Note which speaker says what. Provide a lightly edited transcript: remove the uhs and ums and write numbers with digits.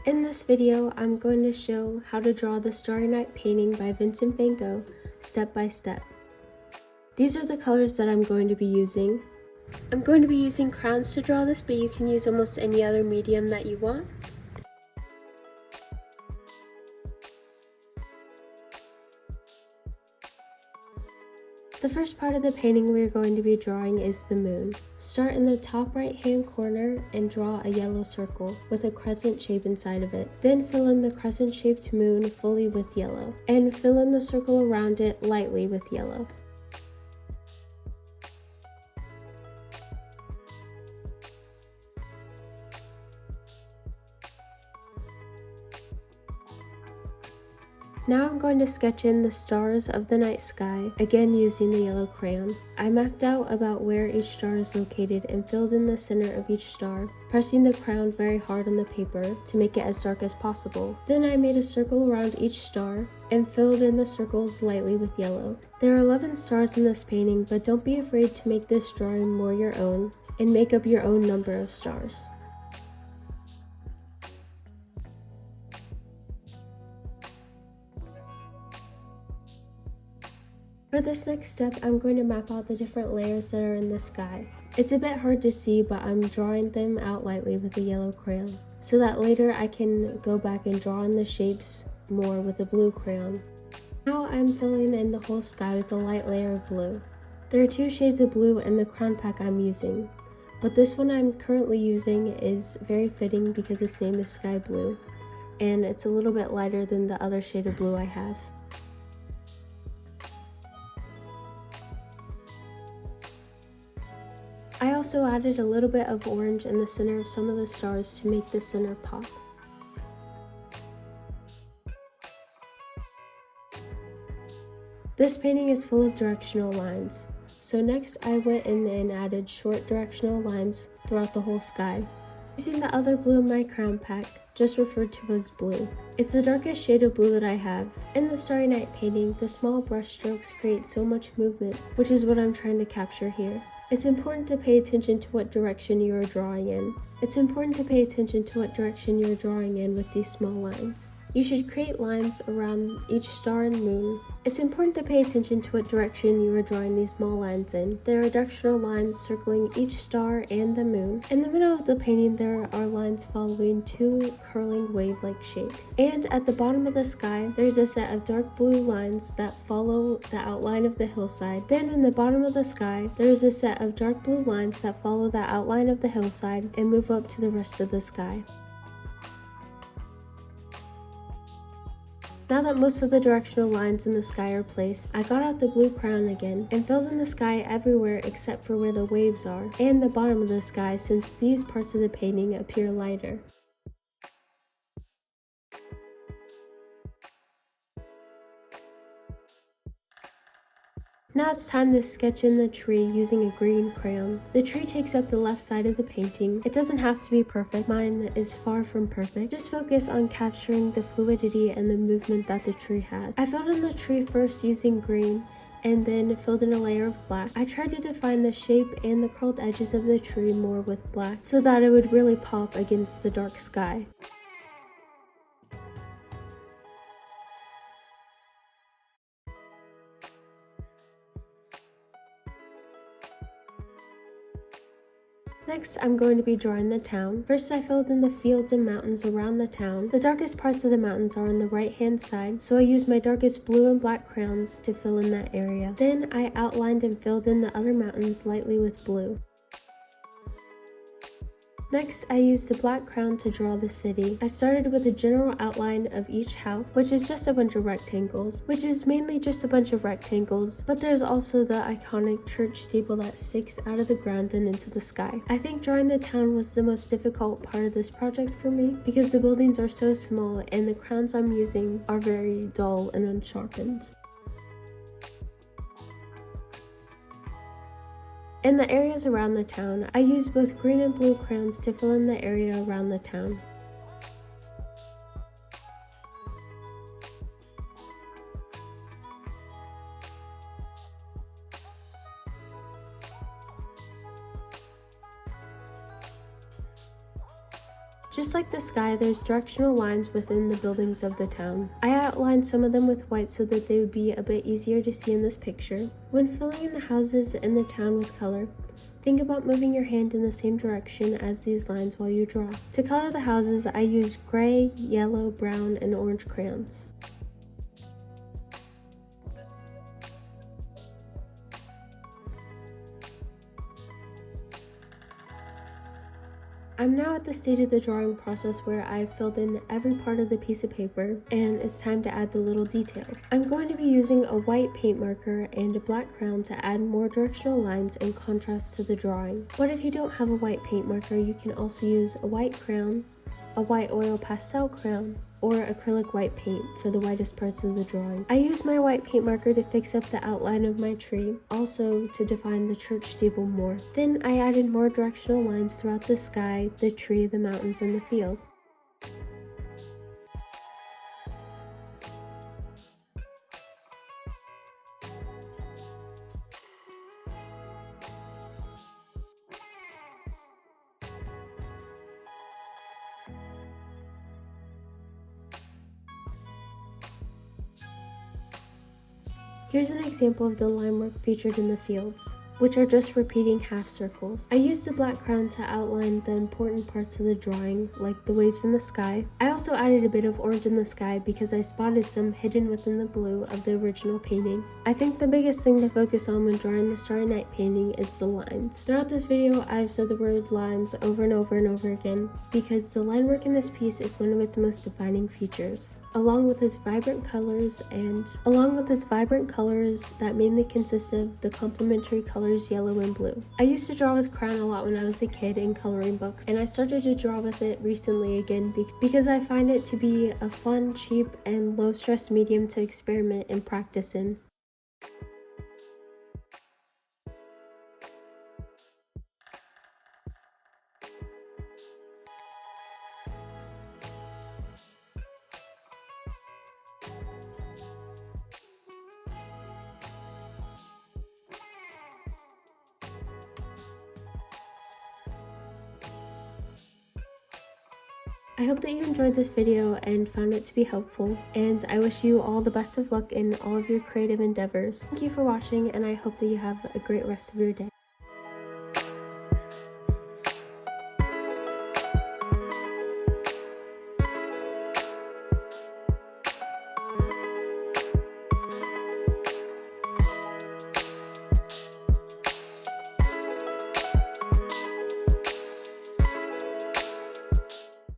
Speaker 1: In this video, I'm going to show how to draw the Starry Night painting by Vincent van Gogh step by step. These are the colors that I'm going to be using. I'm going to be using crayons to draw this, but you can use almost any other medium that you want. The first part of the painting we're going to be drawing is the moon. Start in the top right hand corner and draw a yellow circle with a crescent shape inside of it. Then fill in the crescent shaped moon fully with yellow, and fill in the circle around it lightly with yellow. Now I'm going to sketch in the stars of the night sky, again using the yellow crayon. I mapped out about where each star is located and filled in the center of each star, pressing the crayon very hard on the paper to make it as dark as possible. Then I made a circle around each star and filled in the circles lightly with yellow. There are 11 stars in this painting, but don't be afraid to make this drawing more your own and make up your own number of stars. For this next step, I'm going to map out the different layers that are in the sky. It's a bit hard to see, but I'm drawing them out lightly with a yellow crayon, so that later I can go back and draw in the shapes more with a blue crayon. Now I'm filling in the whole sky with a light layer of blue. There are 2 shades of blue in the crayon pack I'm using, but this one I'm currently using is very fitting because its name is Sky Blue, and it's a little bit lighter than the other shade of blue I have. I also added a little bit of orange in the center of some of the stars to make the center pop. This painting is full of directional lines, so next I went in and added short directional lines throughout the whole sky. Using the other blue in my crayon pack, just referred to as blue. It's the darkest shade of blue that I have. In the Starry Night painting, the small brush strokes create so much movement, which is what I'm trying to capture here. It's important to pay attention to what direction you are drawing in. with these small lines. You should create lines around each star and moon. It's important to pay attention to what direction you are drawing these small lines in. There are directional lines circling each star and the moon. In the middle of the painting, there are lines following 2 curling wave-like shapes. And at the bottom of the sky, there's a set of dark blue lines that follow the outline of the hillside. Then in the bottom of the sky, there's a set of dark blue lines that follow the outline of the hillside and move up to the rest of the sky. Now that most of the directional lines in the sky are placed, I got out the blue crayon again and filled in the sky everywhere except for where the waves are and the bottom of the sky, since these parts of the painting appear lighter. Now it's time to sketch in the tree using a green crayon. The tree takes up the left side of the painting. It doesn't have to be perfect. Mine is far from perfect. Just focus on capturing the fluidity and the movement that the tree has. I filled in the tree first using green and then filled in a layer of black. I tried to define the shape and the curled edges of the tree more with black so that it would really pop against the dark sky. Next, I'm going to be drawing the town. First, I filled in the fields and mountains around the town. The darkest parts of the mountains are on the right-hand side, so I used my darkest blue and black crayons to fill in that area. Then, I outlined and filled in the other mountains lightly with blue. Next, I used the black crayon to draw the city. I started with a general outline of each house, which is just a bunch of rectangles, but there's also the iconic church steeple that sticks out of the ground and into the sky. I think drawing the town was the most difficult part of this project for me, because the buildings are so small and the crayons I'm using are very dull and unsharpened. In the areas around the town, I used both green and blue crayons to fill in the area around the town. Just like the sky, there's directional lines within the buildings of the town. I outlined some of them with white so that they would be a bit easier to see in this picture. When filling in the houses in the town with color, think about moving your hand in the same direction as these lines while you draw. To color the houses, I used gray, yellow, brown, and orange crayons. I'm now at the stage of the drawing process where I've filled in every part of the piece of paper, and it's time to add the little details. I'm going to be using a white paint marker and a black crayon to add more directional lines and contrast to the drawing. But if you don't have a white paint marker, you can also use a white crayon, a white oil pastel crayon, or acrylic white paint for the whitest parts of the drawing. I used my white paint marker to fix up the outline of my tree, also to define the church steeple more. Then I added more directional lines throughout the sky, the tree, the mountains, and the field. Here's an example of the line work featured in the fields, which are just repeating half circles. I used the black crayon to outline the important parts of the drawing, like the waves in the sky. I also added a bit of orange in the sky because I spotted some hidden within the blue of the original painting. I think the biggest thing to focus on when drawing the Starry Night painting is the lines. Throughout this video, I've said the word lines over and over and over again because the line work in this piece is one of its most defining features. Along with its vibrant colors that mainly consist of the complementary colors yellow and blue. I used to draw with crayon a lot when I was a kid in coloring books, and I started to draw with it recently again because I find it to be a fun, cheap, and low-stress medium to experiment and practice in. I hope that you enjoyed this video and found it to be helpful, and I wish you all the best of luck in all of your creative endeavors. Thank you for watching, and I hope that you have a great rest of your day.